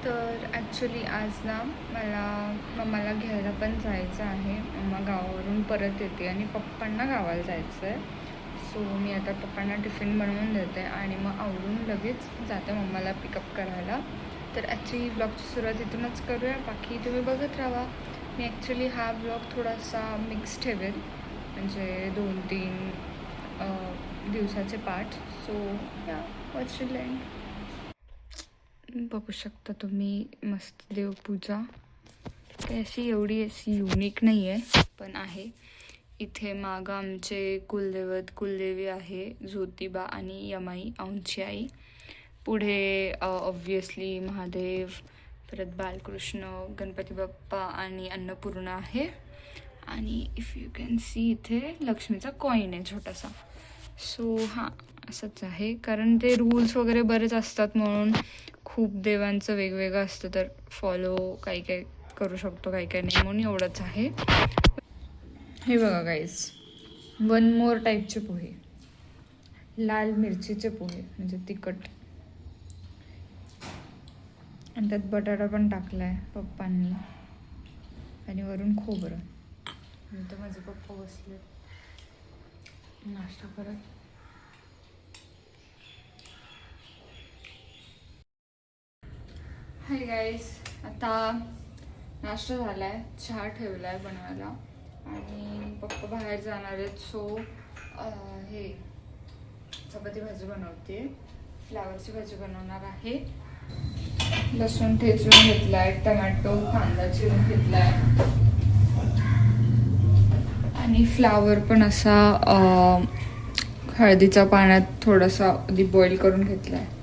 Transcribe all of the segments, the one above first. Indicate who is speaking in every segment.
Speaker 1: तर ॲक्च्युली आज ना मला मम्माला घ्यायला पण जायचं आहे. मम्मा गावावरून परत येते आणि पप्पांना गावाला जायचं आहे. सो मी आता पप्पांना टिफिन बनवून देते आणि मग आवरून लगेच जाते मम्माला पिकअप करायला. तर ॲक्च्युली ब्लॉगची सुरुवात इथूनच करूया, बाकी तुम्ही बघत राहा. मी ॲक्च्युली हा ब्लॉग थोडासा मिक्स ठेवेल, म्हणजे 2-3 दिवसाचे पार्ट. सो या वॉच टिल एंड. बघू शकता तुम्ही मस्त देवपूजा. काही अशी युनिक नाही आहे, पण आहे. इथे मागं आमचे कुलदैवत कुलदेवी आहे, ज्योतिबा आणि यमाई आमची आई. पुढे ऑब्व्हियसली महादेव, परत बालकृष्ण, गणपती बाप्पा आणि अन्नपूर्णा आहे. आणि इफ यू कॅन सी इथे लक्ष्मीचा कॉईन आहे छोटासा. सो हां, असंच आहे, कारण ते रूल्स वगैरे बरेच असतात म्हणून खूप देवांचं वेगवेगळं असतं, तर फॉलो काही काही करू शकतो, काही काही नाही, म्हणून एवढंच आहे. हे बघा गाईज, 1 मोर टाईपचे पोहे, लाल मिरचीचे पोहे, म्हणजे तिखट. आणि त्यात बटाटा पण टाकला आहे पप्पांनी, आणि वरून खोबरं. तर माझे पप्पा बसले नाश्ता करत. हाय गाईज, आता नाश्ता झाला आहे, चहा ठेवला आहे बनवायला आणि पप्पा बाहेर जाणार आहेत. सो हे चपाती भाजी बनवते, फ्लावरची भाजी बनवणार आहे. लसूण ठेचून घेतला आहे, टमॅटो कांदा चिरून घेतला आहे आणि फ्लावर पण असा हळदीच्या पाण्यात थोडासा आधी बॉईल करून घेतला आहे.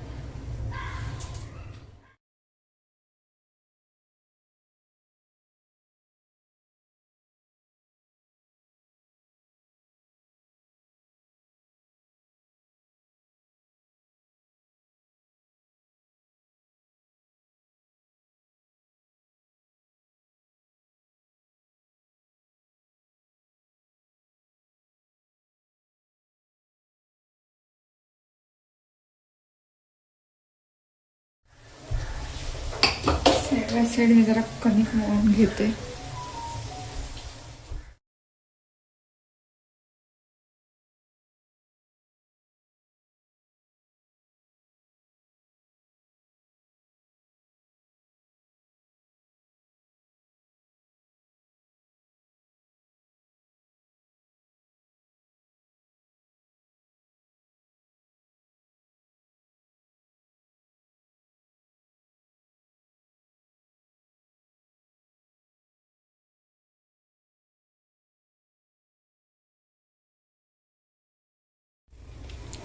Speaker 1: साईड मी जरा कणिक मळून घेते.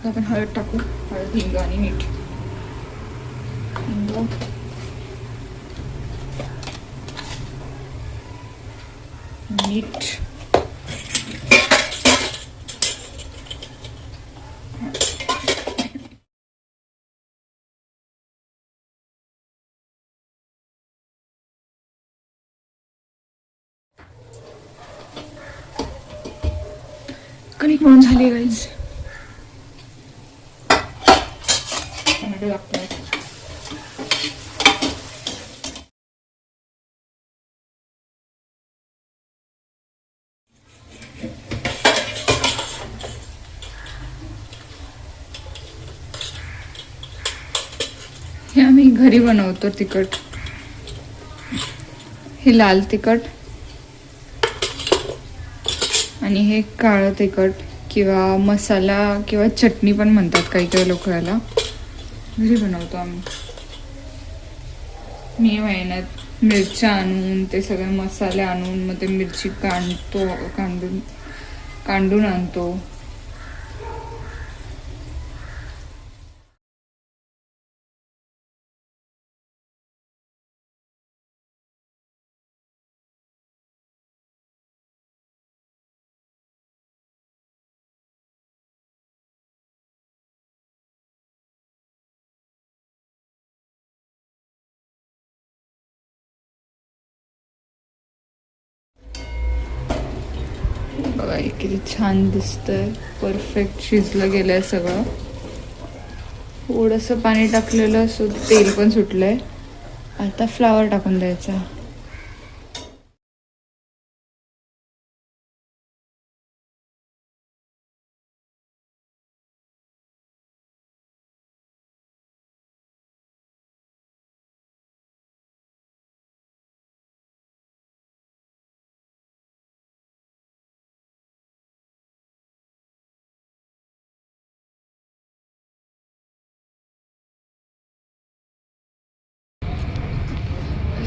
Speaker 1: आपण हळद टाकू, हळद, हिंग आणि मीठ. हिंग, मीठ, कणिक मळून झाली गाईज. टोमॅटो लागतात. हे आम्ही घरी बनवतो तिखट. हे लाल तिखट आणि हे काळं तिखट किंवा मसाला किंवा चटणी पण म्हणतात काही काही लोक याला. घरी बनवतो आम्ही. मी महिन्यात मिरच्या आणून ते सगळे मसाले आणून मग ते मिरची कांडून आणतो. बघा किती छान दिसतंय, परफेक्ट शिजलं गेलंय सगळं. थोडंसं पाणी टाकलेलं, सो तेल पण सुटलंय. आता फ्लावर टाकून द्यायचा.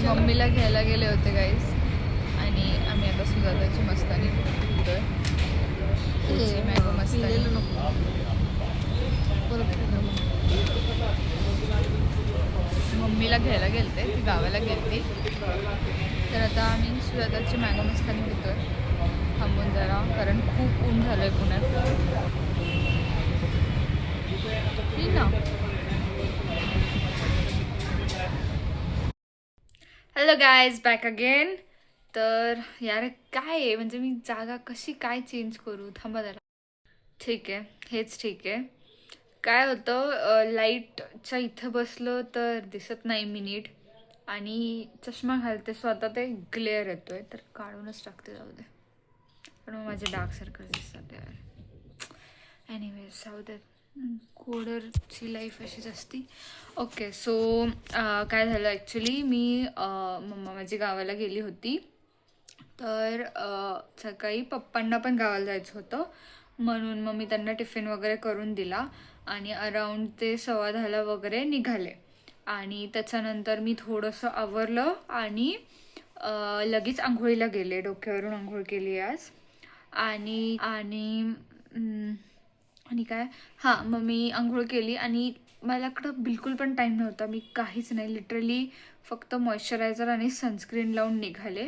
Speaker 1: मम्मीला घ्यायला गेले होते गाईस आणि आम्ही आता सुजाताची मस्तानी पितोय. मॅंगो मस्तानी. मम्मीला घ्यायला गेलते, ती गावाला गेलती. तर आता आम्ही सुजाताची मॅंगो मस्तानी पितोय थांबून जरा, कारण खूप ऊन झालंय पुण्यात. ना हॅलो गायज, बॅक अगेन. तर यार काय आहे, म्हणजे मी जागा कशी काय चेंज करू, थांबा जरा. ठीक आहे, हेच ठीक आहे. काय होतं, लाईटच्या इथं बसलं तर दिसत नाही मी नीट, आणि चष्मा घालते स्वतः ते ग्लेअर येतोय, तर काढूनच टाकते, जाऊ दे. पण मग माझे डार्क सर्कल्स दिसतात यार. एनिवेज जाऊ दे, कोडरची लाईफ अशीच असती. ओके, सो काय झालं ॲक्च्युली, मी मम्मा माझी गावाला गेली होती. तर सकाळी पप्पांना पण गावाला जायचं होतं, म्हणून मग मी त्यांना टिफिन वगैरे करून दिला आणि अराऊंड ते 10:15 वगैरे निघाले. आणि त्याच्यानंतर मी थोडंसं आवरलं आणि लगेच आंघोळीला गेले. डोक्यावरून आंघोळ केली आज. आणि आणि आणि काय, हां, मग मी आंघोळ केली आणि माझ्याकडं बिलकुल पण टाईम नव्हता. मी काहीच नाही, लिटरली फक्त मॉइश्चरायझर आणि सनस्क्रीन लावून निघाले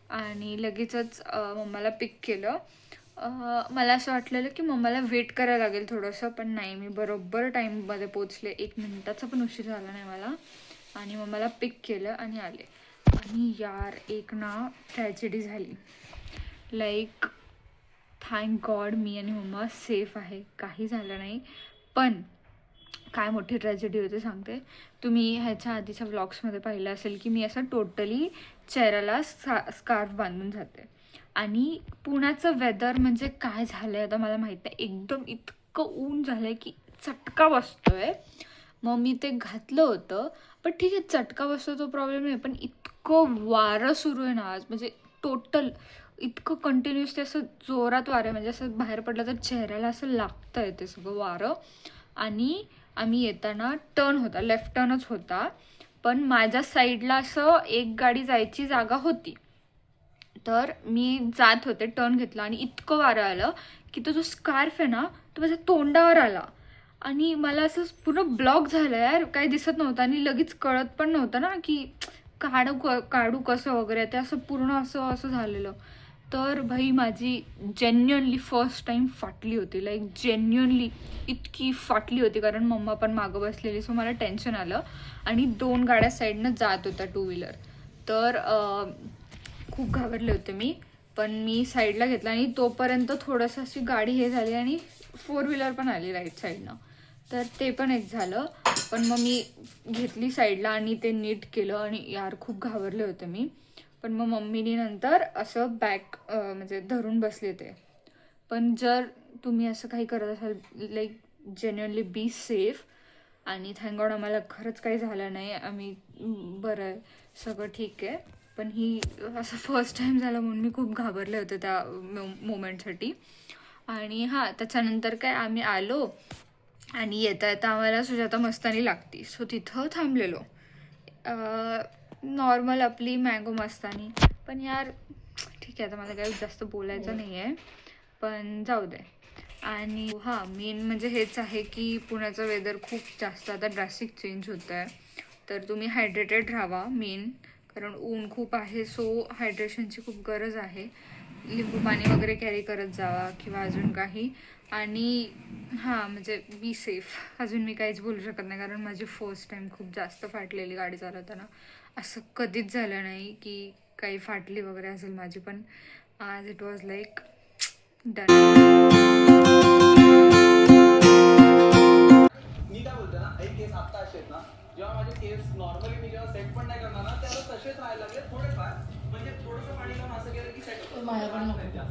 Speaker 1: आणि लगेचच मम्माला पिक केलं. मला असं वाटलेलं की मम्माला वेट करायला लागेल थोडंसं, पण नाही, मी बरोबर टाईममध्ये पोचले. 1 मिनिटाचा पण उशीर झाला नाही मला. आणि मम्माला पिक केलं आणि आले. आणि यार एक ना ट्रॅजेडी झाली. लाईक थँक गॉड मी आणि मम्मा सेफ आहे, काही झालं नाही. पण काय मोठी ट्रॅजेडी होते सांगते. तुम्ही ह्याच्या आधीच्या व्लॉग्समध्ये पाहिलं असेल की मी असं टोटली चेहऱ्याला स्कार्फ बांधून जाते. आणि पुण्याचं वेदर म्हणजे काय झालं आहे आता मला माहीत नाही, एकदम इतकं ऊन झालं आहे की चटका बसतो आहे. मग मी ते घातलं होतं, पण ठीक आहे, चटका बसतो तो प्रॉब्लेम आहे, पण इतकं वारं सुरू आहे ना आज, म्हणजे टोटल इतकं कंटिन्युअसली असं जोरात वारं आहे, म्हणजे असं बाहेर पडलं तर चेहऱ्याला असं लागतं आहे ते सगळं वारं. आणि आम्ही येताना टर्न होता, लेफ्ट टर्नच होता, पण माझ्या साईडला असं एक गाडी जायची जागा होती. तर मी जात होते, टर्न घेतला आणि इतकं वारं आलं की तो जो स्कार्फ आहे ना तो माझ्या तोंडावर आला आणि मला असं पूर्ण ब्लॉक झालं यार, काही दिसत नव्हतं आणि लगेच कळत पण नव्हतं ना की काढू कसं वगैरे, ते असं पूर्ण असं असं झालेलं. तर भाई माझी जेन्युअनली फर्स्ट टाईम फाटली होती, लाईक जेन्युअनली इतकी फाटली होती, कारण मम्मा पण मागं बसलेली, सो मला टेन्शन आलं. आणि 2 गाड्या साईडनं जात होत्या, 2 व्हीलर. तर खूप घाबरले होते मी, पण मी साईडला घेतला आणि तोपर्यंत थोडंसं अशी गाडी हे झाली आणि 4 व्हीलर पण आली राईट साईडनं, तर ते पण एक झालं. पण मग मी घेतली साईडला आणि ते नीट केलं आणि यार खूप घाबरले होते मी. पण मग मम्मीने नंतर असं बॅक म्हणजे धरून बसले ते. पण जर तुम्ही असं काही करत असाल, लाईक जेन्युअनली बी सेफ. आणि थँक गॉड आम्हाला खरंच काही झालं नाही, आम्ही बरं आहे, सगळं ठीक आहे. पण ही असं फर्स्ट टाईम झालं म्हणून मी खूप घाबरले होते त्या मोमेंटसाठी. आणि हां, त्याच्यानंतर काय आम्ही आलो आणि येता येता आम्हाला सुजाता मस्तानी लागती, सो तिथं थांबलेलो. नॉर्मल आपली मँगो मस्तानी. पण यार ठीक आहे, आता मला काही जास्त बोलायचं नाही आहे, पण जाऊ दे. आणि हां, मेन म्हणजे हेच आहे की पुण्याचं वेदर खूप जास्त आता ड्रास्टिक चेंज होतं आहे, तर तुम्ही हायड्रेटेड राहावा मेन, कारण ऊन खूप आहे, सो हायड्रेशनची खूप गरज आहे. लिंबू पाणी वगैरे कॅरी करत जावा किंवा अजून काही. आणि हां, म्हणजे बी सेफ. अजून मी काहीच बोलू शकत नाही, कारण माझी फर्स्ट टाईम खूप जास्त फाटलेली गाडी चालवताना. असं कधीच झालं नाही की काही फाटली वगैरे असेल माझी, पण आज इट वॉज लाईक डन.
Speaker 2: मी काय बोलतो ना, काही केस आत्ता असे आहेत ना, जेव्हा माझे केस नॉर्मली मी जेव्हा सेट पण नाही करणार माझ्या पण नको